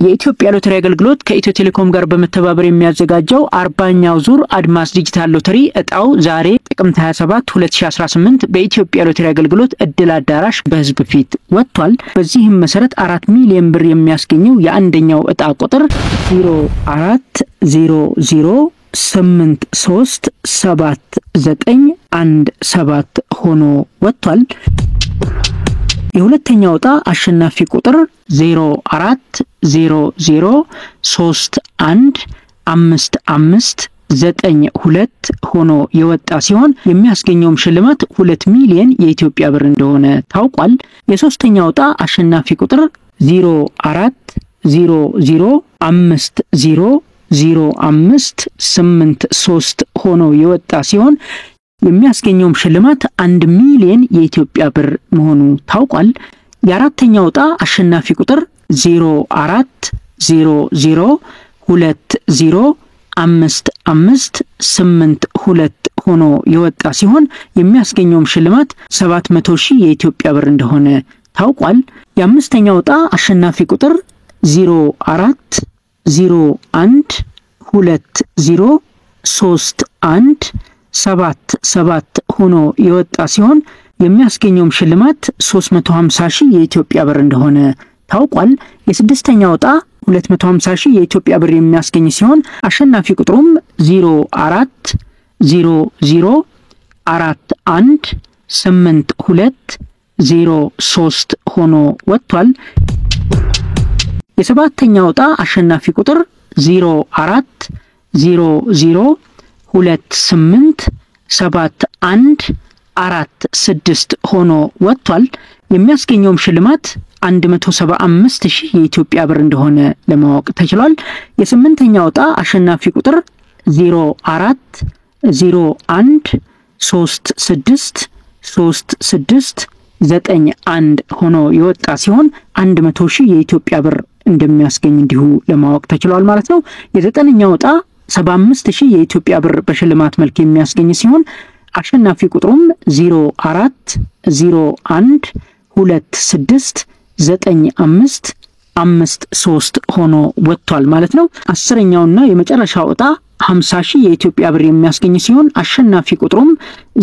የኢትዮጵያ ሎተሪ አገልግሎት ከኢትዮ ቴሌኮም ጋር በመተባበር የሚያዘጋጀው 40ኛው ዙር አድማስ ዲጂታል ሎተሪ እጣው ዛሬ ጥቅምት 27 2018 በኢትዮጵያ ሎተሪ አገልግሎት እድል አዳራሽ በህዝብ ፊት ወጥቷል። በዚህም መሰረት 4 ሚሊዮን ብር የሚያስገኘው የአንደኛው እጣ ቁጥር 0400837917 ሆኖ ወጥቷል። የሁለተኛው እጣ አሸናፊ ቁጥር 0400315592 ሆኖ የወጣ ሲሆን የሚያስገኘውም ሽልማት 2 ሚሊዮን የኢትዮጵያ ብር እንደሆነ ታውቋል። የሶስተኛው እጣ አሸናፊ ቁጥር 0400500583 ሆኖ የወጣ ሲሆን የሚያስገኘውም ሽልማት 1 ሚሊዮን የኢትዮጵያ ብር መሆኑ ታውቋል። የአራተኛው እጣ አሸናፊ ቁጥር 0400205582 ሆኖ የወጣ ሲሆን የሚያስገኘውም ሽልማት 700,000 የኢትዮጵያ ብር እንደሆነ ታውቋል። የአምስተኛው እጣ አሸናፊ ቁጥር 0401203177 ሆኖ የወጣ ሲሆን የሚያስገኘውም ሽልማት 350,000 የኢትዮጵያ ብር እንደሆነ ታውቋል። የስድስተኛው እጣ 250,000 የኢትዮጵያ ብር የሚያስገኝ ሲሆን አሸናፊ ቁጥሩም 0400418203 ሆኖ ወጥቷል። የሰባተኛው እጣ አሸናፊ ቁጥር 0400287146 ሆኖ ወጥቷል። የሚያስገኘውም ሽልማት 175,000 የኢትዮጵያ ብር እንደሆነ ለማወቅ ተችሏል። የስምንተኛው እጣ አሸናፊ ቁጥር 0401363691 ሆኖ የወጣ ሲሆን 100,000 የኢትዮጵያ ብር እንደሚያስገኝ እንዲሁ ለማወቅ ተችሏል ማለት ነው። የዘጠነኛው እጣ 75,000 የኢትዮጵያ ብር በሽልማት መልክ የሚያስገኝ ሲሆን አሸናፊ ቁጥሩም 0401269553 ሆኖ ወጥቷል ማለት ነው። አስረኛውና የመጨረሻው እጣ 50,000 የኢትዮጵያ ብር የሚያስገኝ ሲሆን አሸናፊ ቁጥሩም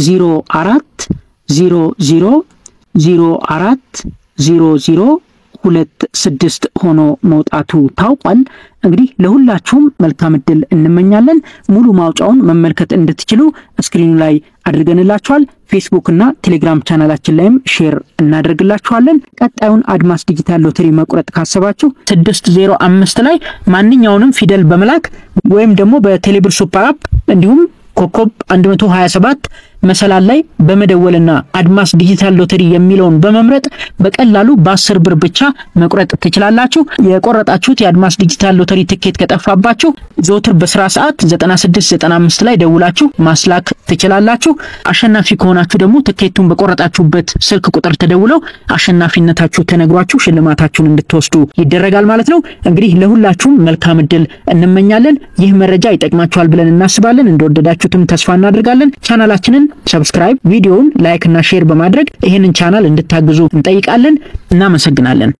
0400040026 ሆኖ መውጣቱ ታውቋል። እንግዲህ ለሁላችሁም መልካም እድል እንመኛለን። ሙሉ ማውጫውን መመልከት እንድትችሉ ስክሪኑ ላይ አድርገንላችኋል። ፌስቡክ እና ቴሌግራም ቻናላችን ላይም ሼር እናደርግላችኋለን። ቀጣዩን አድማስ ዲጂታል ሎተሪ መቁረጥ ካሰባችሁ 605 ላይ ማንኛውንም ፊደል በመላክ ወይም ደግሞ በቴሌብር ሱፐር አፕ እንዲሁም ኮከብ 127 መሰላል ላይ በመደወልና አድማስ ዲጂታል ሎተሪ የሚለውን በመምረጥ በቀላሉ በ10 ብር ብቻ መቁረጥ ትችላላችሁ። የቆረጣችሁት የአድማስ ዲጂታል ሎተሪ ትኬት ከጠፋባችሁ ዘወትር በስራ ሰዓት 9695 ላይ ደውላችሁ ማስላክ ትችላላችሁ። አሸናፊ ከሆናችሁ ደግሞ ትኬቱን በቆረጣችሁበት ስልክ ቁጥር ተደውለው አሸናፊነታችሁ ተነግሯችሁ ሽልማታችሁን እንድትወስዱ ይደረጋል ማለት ነው። እንግዲህ ለሁላችሁም መልካም እድል እንመኛለን። ይህ መረጃ ይጠቅማችኋል ብለን እናስባለን። እንደወደዳችሁትም ተስፋ እናደርጋለን። ቻናላችንን ሰብስክራይብ፣ ቪዲዮውን ላይክ እና ሼር በማድረግ ይሄንን ቻናል እንድታግዙ እንጠይቃለን። እናመሰግናለን።